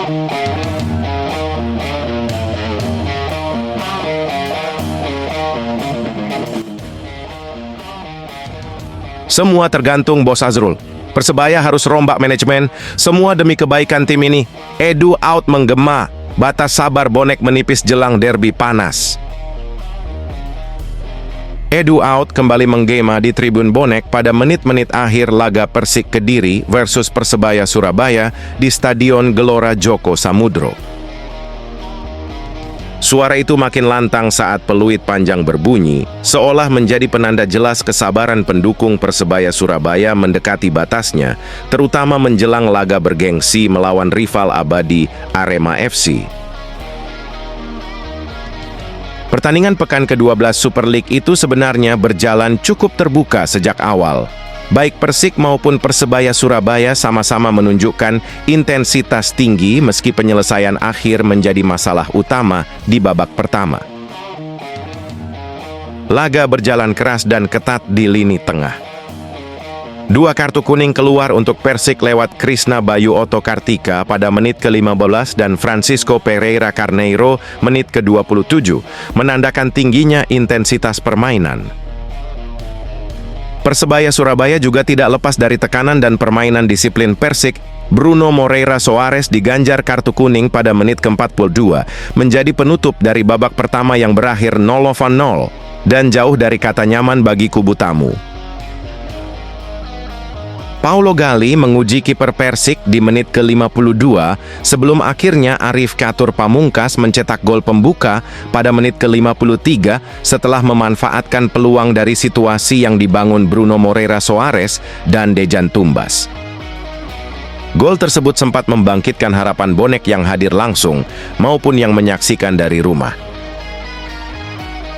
Semua tergantung Bos Azrul. Persebaya harus rombak manajemen, semua demi kebaikan tim ini. Edu out menggema, batas sabar bonek menipis jelang derby panas. Edu out kembali menggema di tribun bonek pada menit-menit akhir laga Persik Kediri versus Persebaya Surabaya di Stadion Gelora Joko Samudro. Suara itu makin lantang saat peluit panjang berbunyi, seolah menjadi penanda jelas kesabaran pendukung Persebaya Surabaya mendekati batasnya, terutama menjelang laga bergengsi melawan rival abadi Arema FC. Pertandingan pekan ke-12 Super League itu sebenarnya berjalan cukup terbuka sejak awal. Baik Persik maupun Persebaya Surabaya sama-sama menunjukkan intensitas tinggi meski penyelesaian akhir menjadi masalah utama di babak pertama. Laga berjalan keras dan ketat di lini tengah. 2 kartu kuning keluar untuk Persik lewat Krisna Bayu Oto Kartika pada menit ke-15 dan Francisco Pereira Carneiro menit ke-27, menandakan tingginya intensitas permainan. Persebaya Surabaya juga tidak lepas dari tekanan dan permainan disiplin Persik. Bruno Moreira Soares diganjar kartu kuning pada menit ke-42, menjadi penutup dari babak pertama yang berakhir 0-0 dan jauh dari kata nyaman bagi kubu tamu. Paulo Gali menguji kiper Persik di menit ke-52 sebelum akhirnya Arif Catur Pamungkas mencetak gol pembuka pada menit ke-53 setelah memanfaatkan peluang dari situasi yang dibangun Bruno Moreira Soares dan Dejan Tumbas. Gol tersebut sempat membangkitkan harapan bonek yang hadir langsung maupun yang menyaksikan dari rumah.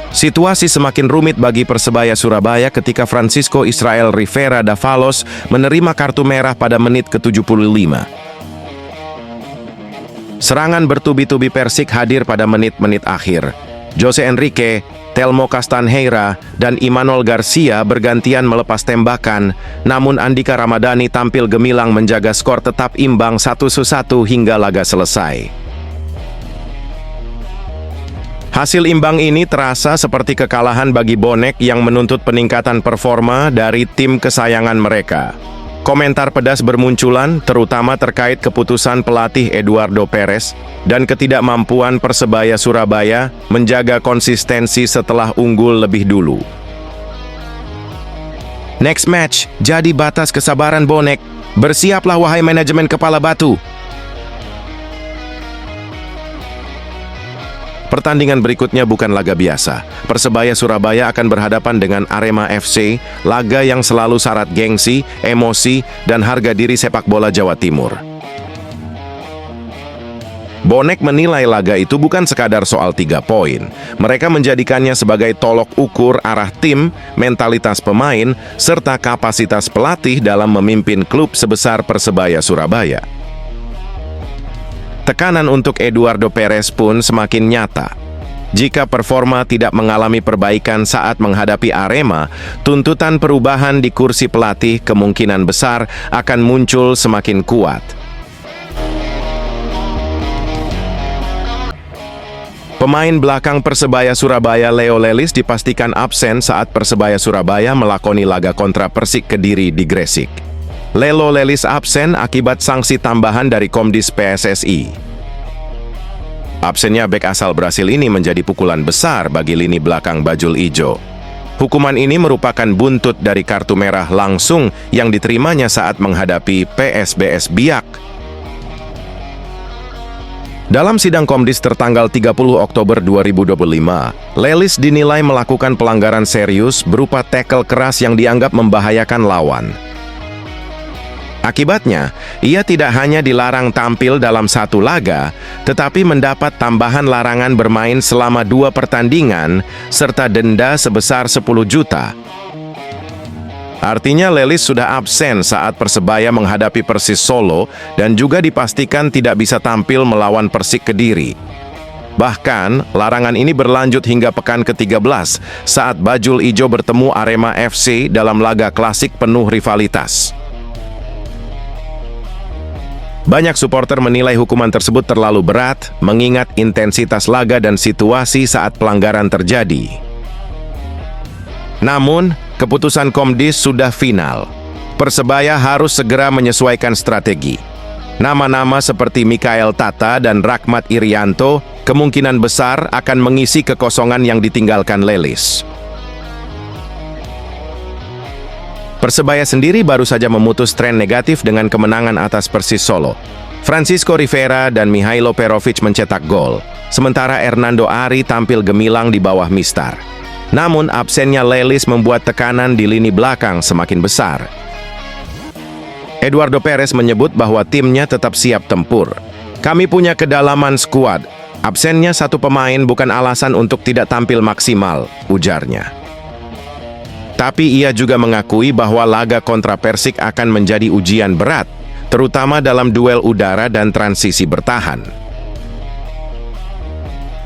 Situasi semakin rumit bagi Persebaya Surabaya ketika Francisco Israel Rivera Davalos menerima kartu merah pada menit ke-75. Serangan bertubi-tubi Persik hadir pada menit-menit akhir. Jose Enrique, Telmo Castanheira, dan Imanol Garcia bergantian melepas tembakan, namun Andika Ramadhani tampil gemilang menjaga skor tetap imbang 1-1 hingga laga selesai. Hasil imbang ini terasa seperti kekalahan bagi bonek yang menuntut peningkatan performa dari tim kesayangan mereka. Komentar pedas bermunculan, terutama terkait keputusan pelatih Eduardo Perez dan ketidakmampuan Persebaya Surabaya menjaga konsistensi setelah unggul lebih dulu. Next match jadi batas kesabaran bonek. Bersiaplah wahai manajemen kepala batu. Pertandingan berikutnya bukan laga biasa. Persebaya Surabaya akan berhadapan dengan Arema FC, laga yang selalu syarat gengsi, emosi, dan harga diri sepak bola Jawa Timur. Bonek menilai laga itu bukan sekadar soal 3 poin. Mereka menjadikannya sebagai tolok ukur arah tim, mentalitas pemain, serta kapasitas pelatih dalam memimpin klub sebesar Persebaya Surabaya. Tekanan untuk Eduardo Perez pun semakin nyata. Jika performa tidak mengalami perbaikan saat menghadapi Arema, tuntutan perubahan di kursi pelatih kemungkinan besar akan muncul semakin kuat. Pemain belakang Persebaya Surabaya Leo Lelis dipastikan absen saat Persebaya Surabaya melakoni laga kontra Persik Kediri di Gresik. Leo Lelis absen akibat sanksi tambahan dari Komdis PSSI. Absennya bek asal Brasil ini menjadi pukulan besar bagi lini belakang Bajul Ijo. Hukuman ini merupakan buntut dari kartu merah langsung yang diterimanya saat menghadapi PSBS Biak. Dalam sidang Komdis tertanggal 30 Oktober 2025, Lelis dinilai melakukan pelanggaran serius berupa tackle keras yang dianggap membahayakan lawan. Akibatnya, ia tidak hanya dilarang tampil dalam 1 laga, tetapi mendapat tambahan larangan bermain selama 2 pertandingan, serta denda sebesar 10 juta. Artinya Lelis sudah absen saat Persebaya menghadapi Persis Solo dan juga dipastikan tidak bisa tampil melawan Persik Kediri. Bahkan, larangan ini berlanjut hingga pekan ke-13 saat Bajul Ijo bertemu Arema FC dalam laga klasik penuh rivalitas. Banyak supporter menilai hukuman tersebut terlalu berat, mengingat intensitas laga dan situasi saat pelanggaran terjadi. Namun, keputusan Komdis sudah final. Persebaya harus segera menyesuaikan strategi. Nama-nama seperti Mikael Tata dan Rahmat Irianto kemungkinan besar akan mengisi kekosongan yang ditinggalkan Lelis. Persebaya sendiri baru saja memutus tren negatif dengan kemenangan atas Persis Solo. Francisco Rivera dan Mihailo Perovic mencetak gol, sementara Hernando Ari tampil gemilang di bawah Mistar. Namun, absennya Lelis membuat tekanan di lini belakang semakin besar. Eduardo Perez menyebut bahwa timnya tetap siap tempur. "Kami punya kedalaman skuad. Absennya satu pemain bukan alasan untuk tidak tampil maksimal," ujarnya. Tapi ia juga mengakui bahwa laga kontra Persik akan menjadi ujian berat, terutama dalam duel udara dan transisi bertahan.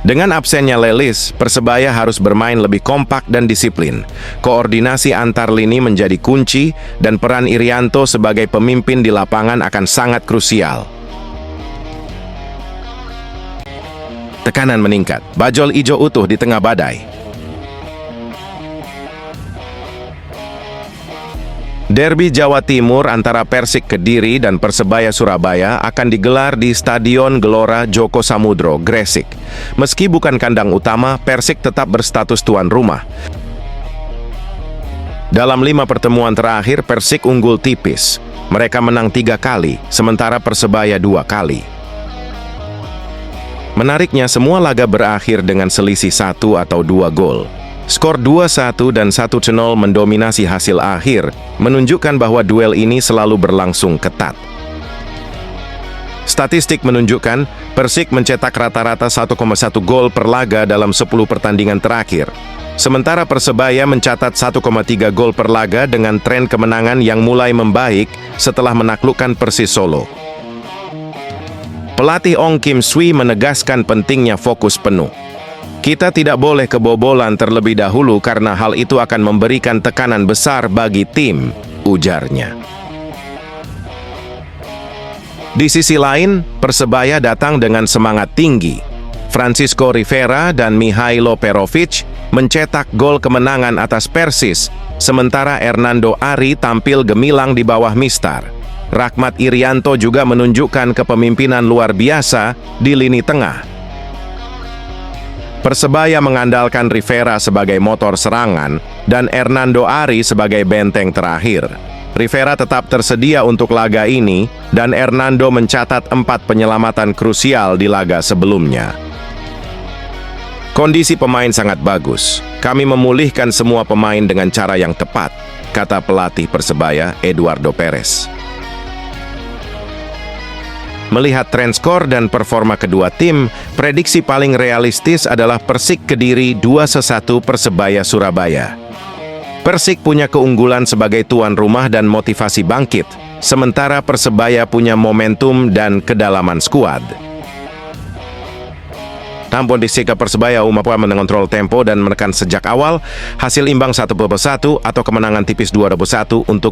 Dengan absennya Lelis, Persebaya harus bermain lebih kompak dan disiplin. Koordinasi antar lini menjadi kunci, dan peran Irianto sebagai pemimpin di lapangan akan sangat krusial. Tekanan meningkat, bajol ijo utuh di tengah badai. Derby Jawa Timur antara Persik Kediri dan Persebaya Surabaya akan digelar di Stadion Gelora Joko Samudro, Gresik. Meski bukan kandang utama, Persik tetap berstatus tuan rumah. Dalam 5 pertemuan terakhir, Persik unggul tipis. Mereka menang 3 kali, sementara Persebaya 2 kali. Menariknya, semua laga berakhir dengan selisih 1 atau 2 gol. Skor 2-1 dan 1-0 mendominasi hasil akhir, menunjukkan bahwa duel ini selalu berlangsung ketat. Statistik menunjukkan, Persik mencetak rata-rata 1,1 gol per laga dalam 10 pertandingan terakhir. Sementara Persebaya mencatat 1,3 gol per laga dengan tren kemenangan yang mulai membaik setelah menaklukkan Persis Solo. Pelatih Ong Kim Sui menegaskan pentingnya fokus penuh. "Kita tidak boleh kebobolan terlebih dahulu karena hal itu akan memberikan tekanan besar bagi tim," ujarnya. Di sisi lain, Persebaya datang dengan semangat tinggi. Francisco Rivera dan Mihailo Perovic mencetak gol kemenangan atas Persis, sementara Hernando Ari tampil gemilang di bawah Mistar. Rahmat Irianto juga menunjukkan kepemimpinan luar biasa di lini tengah. Persebaya mengandalkan Rivera sebagai motor serangan dan Hernando Ari sebagai benteng terakhir. Rivera tetap tersedia untuk laga ini dan Hernando mencatat 4 penyelamatan krusial di laga sebelumnya. "Kondisi pemain sangat bagus. Kami memulihkan semua pemain dengan cara yang tepat," kata pelatih Persebaya Eduardo Perez. Melihat tren skor dan performa kedua tim, prediksi paling realistis adalah Persik Kediri 2-1 Persebaya Surabaya. Persik punya keunggulan sebagai tuan rumah dan motivasi bangkit, sementara Persebaya punya momentum dan kedalaman skuad. Namun di sikap Persebaya mampu mengontrol tempo dan menekan sejak awal, hasil imbang 1-1 atau kemenangan tipis 2-1 untuk